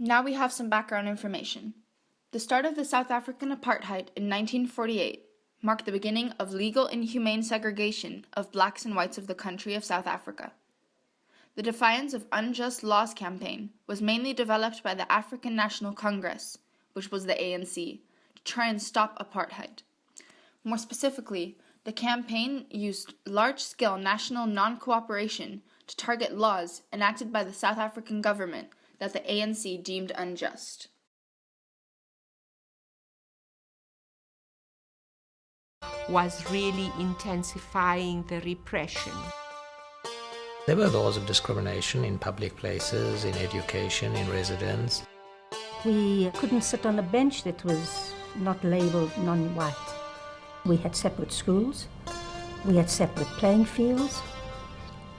Now we have some background information. The start of the South African apartheid in 1948 marked the beginning of legal inhumane segregation of blacks and whites of the country of South Africa. The Defiance of Unjust Laws campaign was mainly developed by the African National Congress, which was the ANC, to try and stop apartheid. More specifically, the campaign used large-scale national non-cooperation to target laws enacted by the South African government that the ANC deemed unjust. Was really intensifying the repression. There were laws of discrimination in public places, in education, in residence. We couldn't sit on a bench that was not labelled non-white. We had separate schools, we had separate playing fields,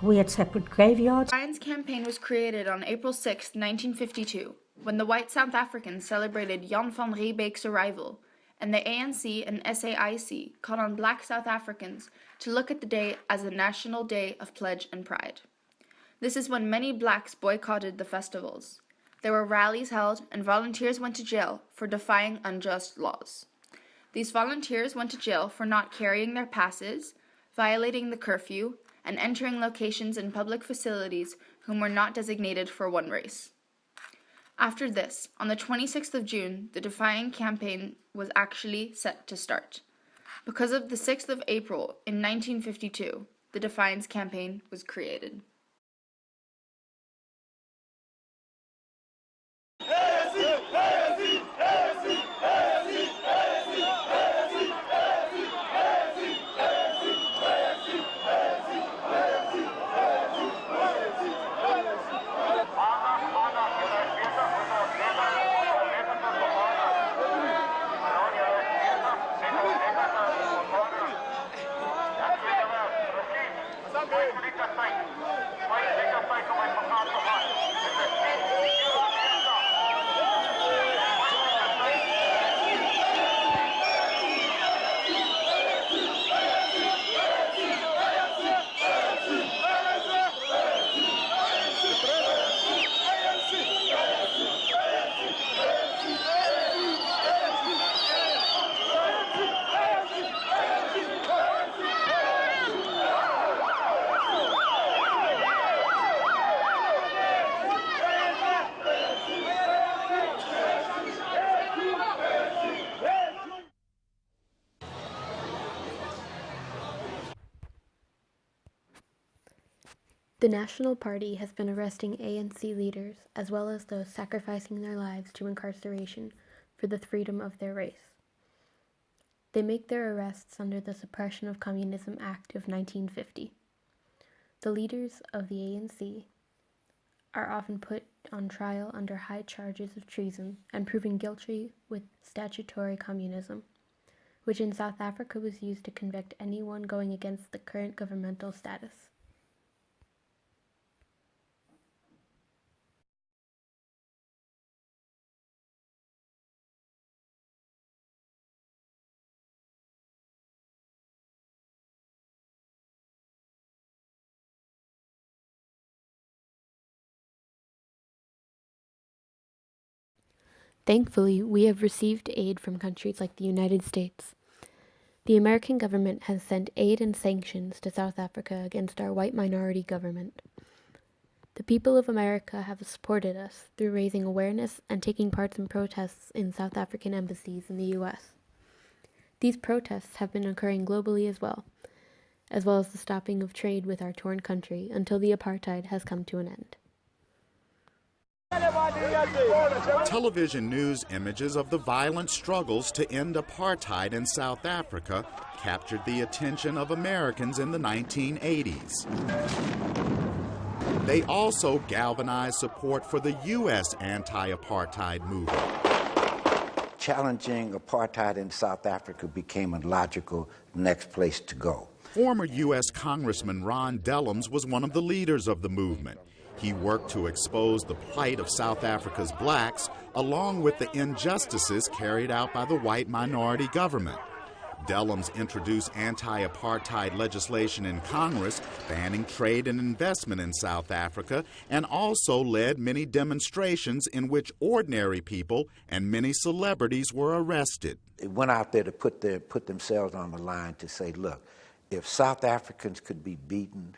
we had separate graveyards. The Defiance campaign was created on April 6, 1952, when the white South Africans celebrated Jan van Riebeeck's arrival, and the ANC and SAIC called on black South Africans to look at the day as a national day of pledge and pride. This is when many blacks boycotted the festivals. There were rallies held, and volunteers went to jail for defying unjust laws. These volunteers went to jail for not carrying their passes, violating the curfew, and entering locations in public facilities whom were not designated for one race. After this, on the 26th of June, the Defiance campaign was actually set to start. Because of the 6th of April in 1952, the Defiance campaign was created. The National Party has been arresting ANC leaders as well as those sacrificing their lives to incarceration for the freedom of their race. They make their arrests under the Suppression of Communism Act of 1950. The leaders of the ANC are often put on trial under high charges of treason and proven guilty with statutory communism, which in South Africa was used to convict anyone going against the current governmental status. Thankfully, we have received aid from countries like the United States. The American government has sent aid and sanctions to South Africa against our white minority government. The people of America have supported us through raising awareness and taking part in protests in South African embassies in the U.S. These protests have been occurring globally as well as the stopping of trade with our torn country until the apartheid has come to an end. Television news images of the violent struggles to end apartheid in South Africa captured the attention of Americans in the 1980s. They also galvanized support for the U.S. anti-apartheid movement. Challenging apartheid in South Africa became a logical next place to go. Former U.S. Congressman Ron Dellums was one of the leaders of the movement. He worked to expose the plight of South Africa's blacks, along with the injustices carried out by the white minority government. Dellums introduced anti-apartheid legislation in Congress, banning trade and investment in South Africa, and also led many demonstrations in which ordinary people and many celebrities were arrested. They went out there to put themselves on the line to say, look, if South Africans could be beaten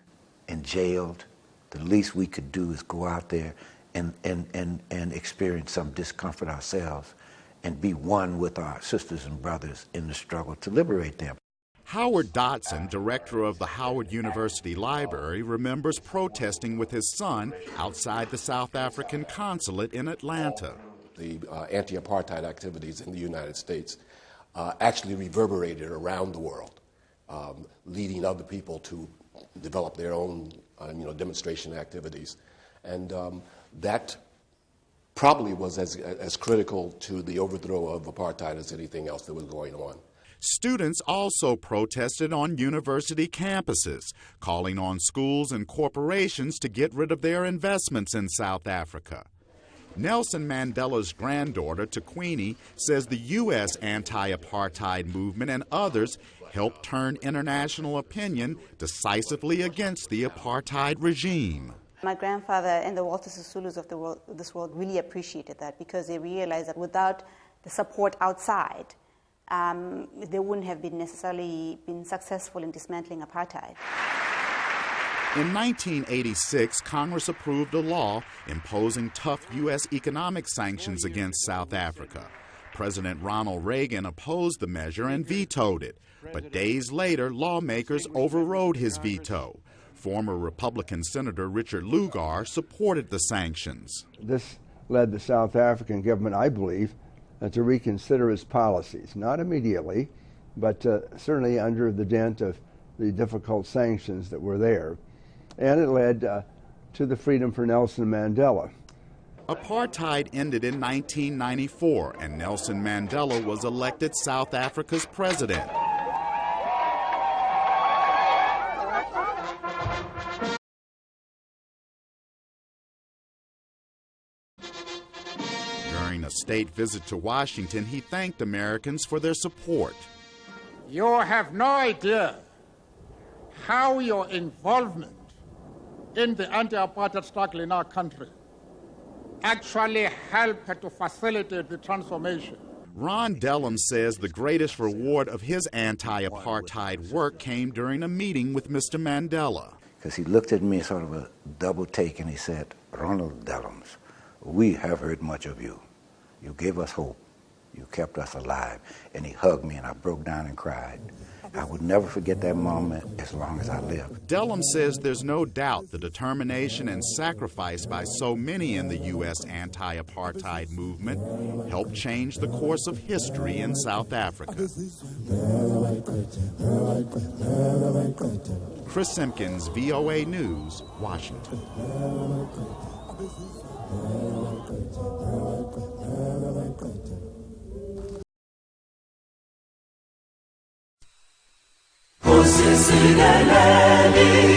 and jailed, the least we could do is go out there and experience some discomfort ourselves and be one with our sisters and brothers in the struggle to liberate them. Howard Dotson, director of the Howard University Library, remembers protesting with his son outside the South African consulate in Atlanta. The anti-apartheid activities in the United States actually reverberated around the world, leading other people to develop their own demonstration activities. And that probably was as critical to the overthrow of apartheid as anything else that was going on. Students also protested on university campuses, calling on schools and corporations to get rid of their investments in South Africa. Nelson Mandela's granddaughter, Taquini, says the U.S. anti-apartheid movement and others helped turn international opinion decisively against the apartheid regime. My grandfather and the Walter Sisulus of this world really appreciated that, because they realized that without the support outside, they wouldn't have necessarily been successful in dismantling apartheid. In 1986, Congress approved a law imposing tough U.S. economic sanctions against South Africa. President Ronald Reagan opposed the measure and vetoed it, but days later, lawmakers overrode his veto. Former Republican Senator Richard Lugar supported the sanctions. This led the South African government, I believe, to reconsider its policies, not immediately, but certainly under the dent of the difficult sanctions that were there. And it led to the freedom for Nelson Mandela. Apartheid ended in 1994, and Nelson Mandela was elected South Africa's president. During a state visit to Washington, he thanked Americans for their support. You have no idea how your involvement in the anti-apartheid struggle in our country actually helped to facilitate the transformation. Ron Dellum says the greatest reward of his anti-apartheid work came during a meeting with Mr. Mandela. Because he looked at me sort of a double take and he said, Ronald Dellums, we have heard much of you. You gave us hope. You kept us alive. And he hugged me and I broke down and cried. I would never forget that moment as long as I live. Dellum says there's no doubt the determination and sacrifice by so many in the U.S. anti-apartheid movement helped change the course of history in South Africa. Chris Simpkins, VOA News, Washington. Sisileleli